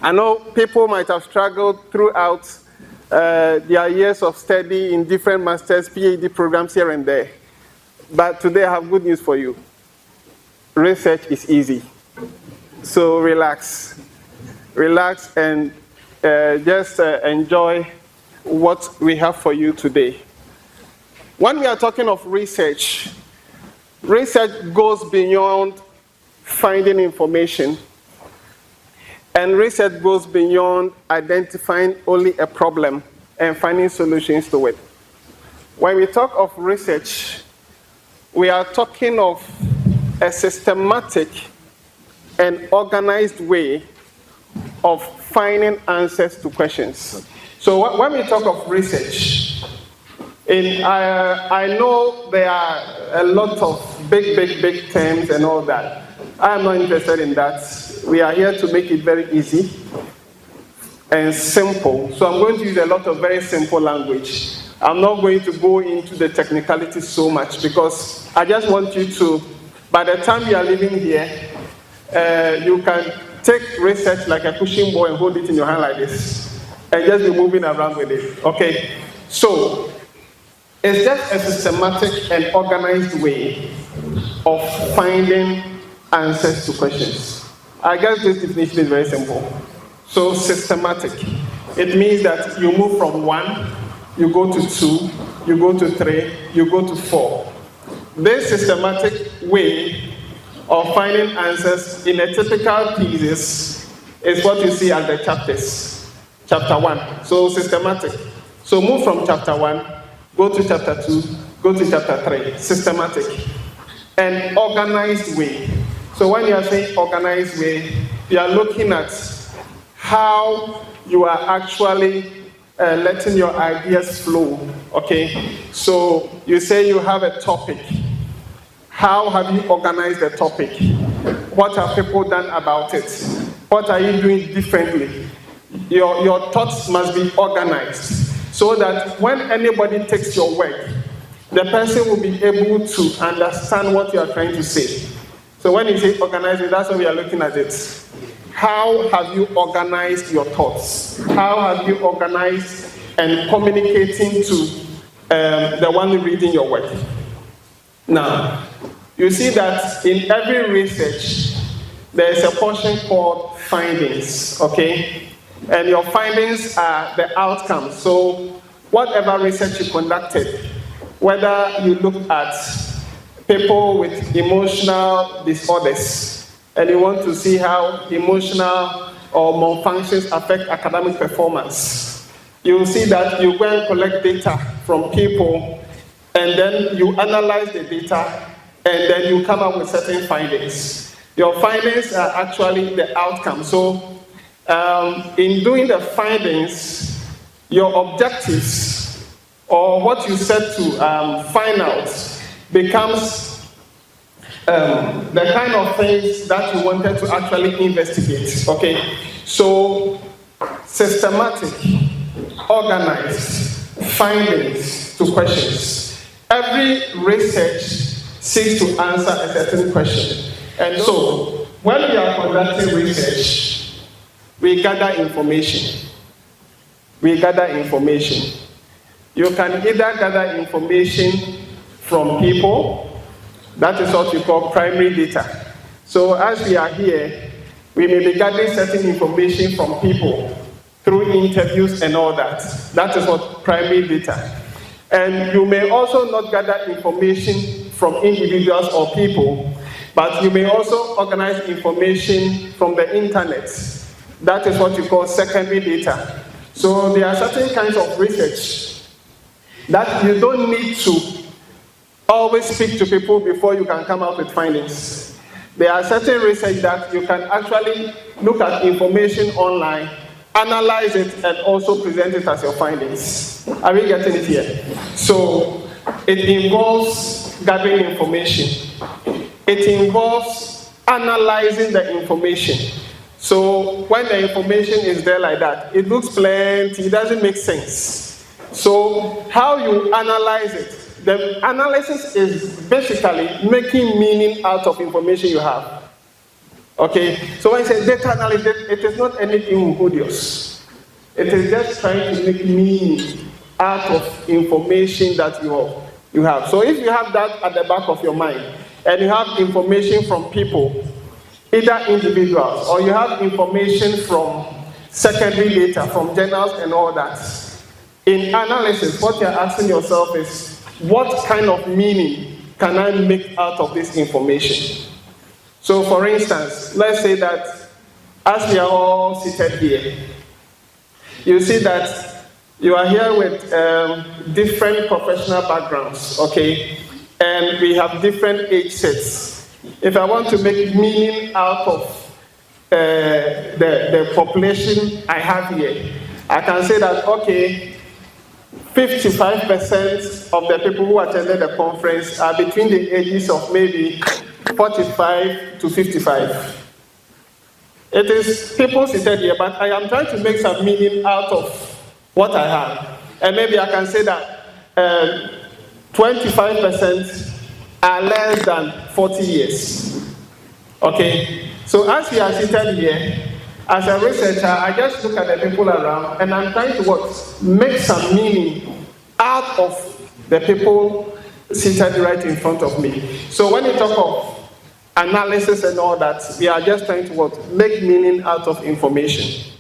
I know people might have struggled throughout their years of study in different master's, PhD programs here and there. But today I have good news for you. Research is easy. So relax. Relax and just enjoy what we have for you today. When we are talking of research, research goes beyond finding information, and research goes beyond identifying only a problem and finding solutions to it. When we talk of research, we are talking of a systematic and organized way of finding answers to questions. So when we talk of research, I know there are a lot of big terms and all that. I am not interested in that. We are here to make it very easy and simple. So I'm going to use a lot of very simple language. I'm not going to go into the technicalities so much because I just want you to, by the time you are leaving here, you can take research like a pushing ball and hold it in your hand like this and just be moving around with it. Okay? So it's just a systematic and organized way of finding answers to questions. I guess this definition is very simple. So systematic. It means that you move from 1, you go to 2, you go to 3, you go to 4. This systematic way of finding answers in a typical thesis is what you see as the chapters. Chapter 1. So systematic. So move from chapter 1, go to chapter 2, go to chapter 3. Systematic. And organized way. So when you are saying organized way, you are looking at how you are actually letting your ideas flow, okay? So you say you have a topic. How have you organized the topic? What have people done about it? What are you doing differently? Your thoughts must be organized so that when anybody takes your work, the person will be able to understand what you are trying to say. So when you say organizing, that's how we are looking at it. How have you organized your thoughts? How have you organized and communicating to the one reading your work? Now, you see that in every research, there is a portion called findings, okay? And your findings are the outcomes. So whatever research you conducted, whether you look at people with emotional disorders, and you want to see how emotional or malfunctions affect academic performance, you will see that you go and collect data from people, and then you analyze the data, and then you come up with certain findings. Your findings are actually the outcome. So in doing the findings, your objectives, or what you set to find out, becomes the kind of things that you wanted to actually investigate, okay? So, systematic, organized, findings to questions. Every research seeks to answer a certain question. And so, when we are conducting research, we gather information. We gather information. You can either gather information from people. That is what we call primary data. So as we are here, we may be gathering certain information from people through interviews and all that. That is what primary data. And you may also not gather information from individuals or people, but you may also organize information from the internet. That is what you call secondary data. So there are certain kinds of research that you don't need to always speak to people before you can come out with findings. There are certain research that you can actually look at information online, analyze it, and also present it as your findings. Are we getting it here? So it involves gathering information. It involves analyzing the information. So when the information is there like that, it looks plenty, it doesn't make sense. So how you analyze it, the analysis is basically making meaning out of information you have. Okay, so when I say data analysis, it is not anything odious. It is just trying to make meaning out of information that you have. So if you have that at the back of your mind, and you have information from people, either individuals, or you have information from secondary data, from journals and all that, in analysis, what you're asking yourself is, what kind of meaning can I make out of this information? So for instance, let's say that as we are all seated here, you see that you are here with different professional backgrounds, okay? And we have different age sets. If I want to make meaning out of the population I have here, I can say that, okay, 55% of the people who attended the conference are between the ages of maybe 45 to 55. It is people seated here, but I am trying to make some meaning out of what I have. And maybe I can say that 25% are less than 40 years. Okay? So as we are seated here, as a researcher, I just look at the people around and I'm trying to what? Make some meaning out of the people seated right in front of me. So when you talk of analysis and all that, we are just trying to what? Make meaning out of information.